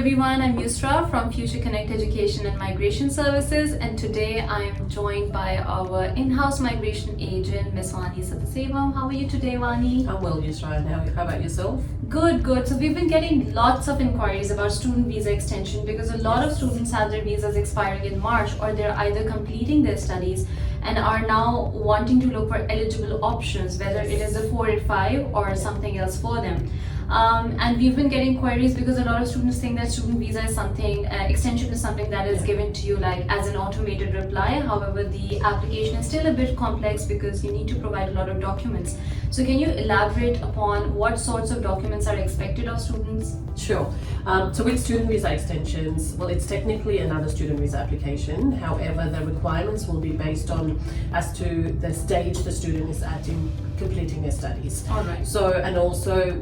everyone, I'm Yusra from Future Connect Education and Migration Services, and today I am joined by our in-house migration agent, Ms. Vani Sathasevam. How are you today, Vani? I'm well, Yusra. And how about yourself? Good. So we've been getting lots of inquiries about student visa extension because a lot of students have their visas expiring in March, or they're either completing their studies and are now wanting to look for eligible options, whether it is a 485 or something else for them. And we've been getting queries because a lot of students think that student visa is something, extension is something that is given to you like as an automated reply. However, the application is still a bit complex because you need to provide a lot of documents. So can you elaborate upon what sorts of documents are expected of students? Sure. So with student visa extensions, well, it's technically another student visa application. However, the requirements will be based on as to the stage the student is at in completing their studies. All right. So, and also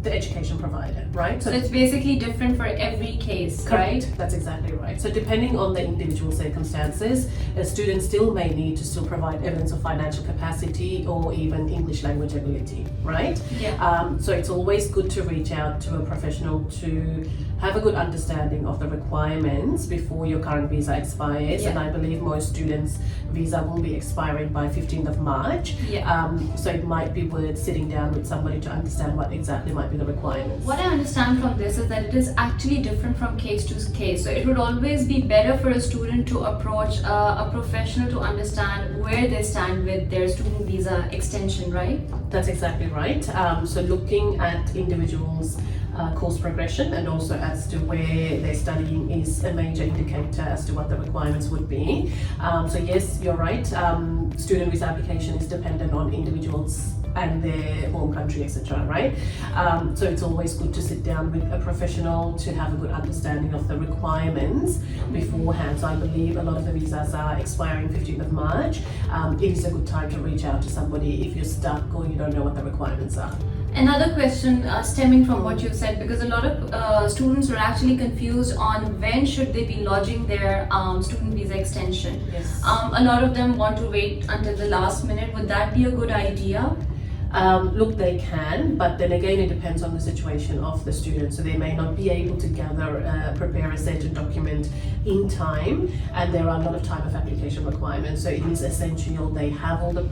the education provider, right? So it's basically different for every case, correct. right? That's exactly right. So depending on the individual circumstances, a student still may need to still provide evidence of financial capacity or even English language ability, right? Yeah. So it's always good to reach out to a professional to have a good understanding of the requirements before your current visa expires. Yeah. And I believe most students' visa will be expiring by 15th of March. Yeah. So it might be worth sitting down with somebody to understand what exactly might be the requirements. What I understand from this is that it is actually different from case to case. So it would always be better for a student to approach a professional to understand where they stand with their student visa extension, right? That's exactly right. So looking at individuals' course progression and also as to where they're studying is a major indicator as to what the requirements would be. So yes, you're right. Student visa application is dependent on individuals and their home country, etc. Right? So it's always good to sit down with a professional to have a good understanding of the requirements beforehand. So I believe a lot of the visas are expiring 15th of March. It is a good time to reach out to somebody if you're stuck or you don't know what the requirements are. Another question stemming from what you said, because a lot of students are actually confused on when should they be lodging their student visa extension. Yes. A lot of them want to wait until the last minute. Would that be a good idea? Look, they can, but then again, it depends on the situation of the student. So they may not be able to prepare a certain document in time, and there are a lot of time of application requirements. So it is essential they have all the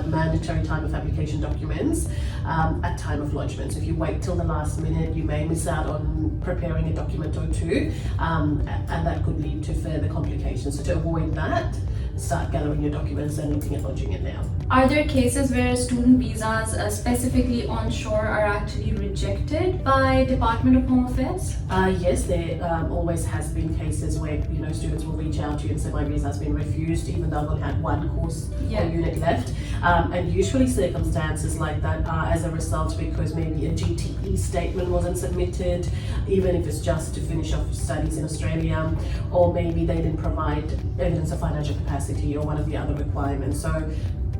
mandatory time of application documents at time of lodgement. So if you wait till the last minute, you may miss out on preparing a document or two, and that could lead to further complications. So to avoid that, start gathering your documents and looking at lodging it now. Are there cases where student visas, specifically onshore, are actually rejected by Department of Home Affairs? Yes, there always has been cases where students will reach out to you and say my visa has been refused, even though they've had one course or unit left. And usually circumstances like that are as a result because maybe a GTE statement wasn't submitted, even if it's just to finish off studies in Australia, or maybe they didn't provide evidence of financial capacity or one of the other requirements. So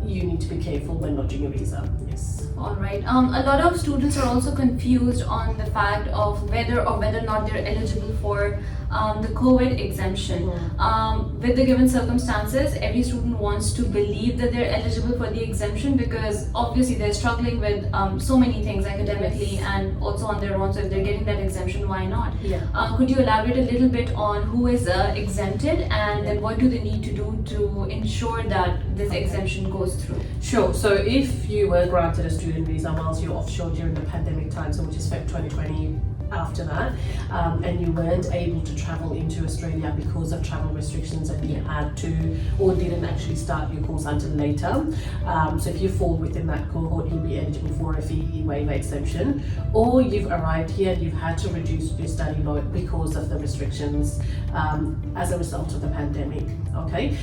you need to be careful when lodging your visa. Yes. All right. A lot of students are also confused on the fact of whether or not they're eligible for the COVID exemption. With the given circumstances, every student wants to believe that they're eligible for the exemption because obviously they're struggling with so many things academically and also on their own. So if they're getting that exemption, why not? Yeah. Could you elaborate a little bit on who is exempted and then what do they need to do to ensure that this exemption goes through? Sure. So if you were granted a student visa whilst you're offshore during the pandemic time, so which is Feb 2020, after that, and you weren't able to travel into Australia because of travel restrictions and you had to or didn't actually start your course until later, so if you fall within that cohort, you'll be eligible for a fee waiver exemption. Or you've arrived here and you've had to reduce your study load because of the restrictions as a result of the pandemic. Okay,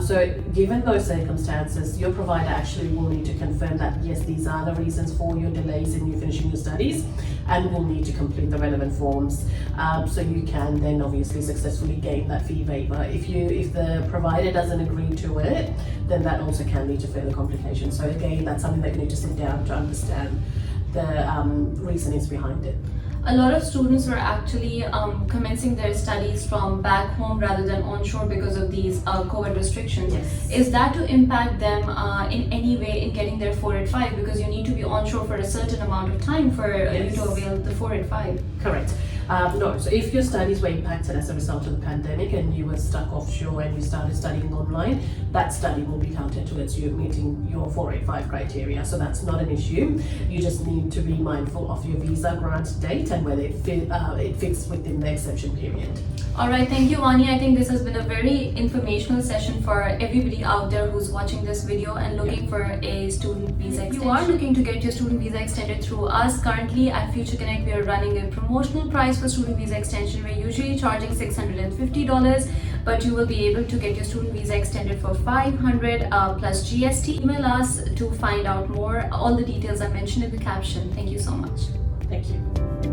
so given those circumstances, your provider actually will need to confirm that yes, these are the reasons for your delays in you finishing your studies, and will need to complete the relevant forms, so you can then obviously successfully gain that fee waiver. If the provider doesn't agree to it, then that also can lead to further complications. So again, that's something that you need to sit down to understand the reasonings behind it. a lot of students were actually commencing their studies from back home rather than onshore because of these COVID restrictions. Yes. Is that to impact them in any way in getting their 485? Because you need to be onshore for a certain amount of time for you to avail the 485. Correct. No, so if your studies were impacted as a result of the pandemic and you were stuck offshore and you started studying online, that study will be counted towards you meeting your 485 criteria. So that's not an issue. You just need to be mindful of your visa grant date and whether it fits within the exception period. Alright, thank you, Vani. I think this has been a very informational session for everybody out there who's watching this video and looking for a student visa extension. If you are looking to get your student visa extended through us, currently at Future Connect we are running a promotional price for student visa extension. We're usually charging $650, but you will be able to get your student visa extended for $500 plus GST. Email us to find out more. All the details are mentioned in the caption. Thank you so much. Thank you.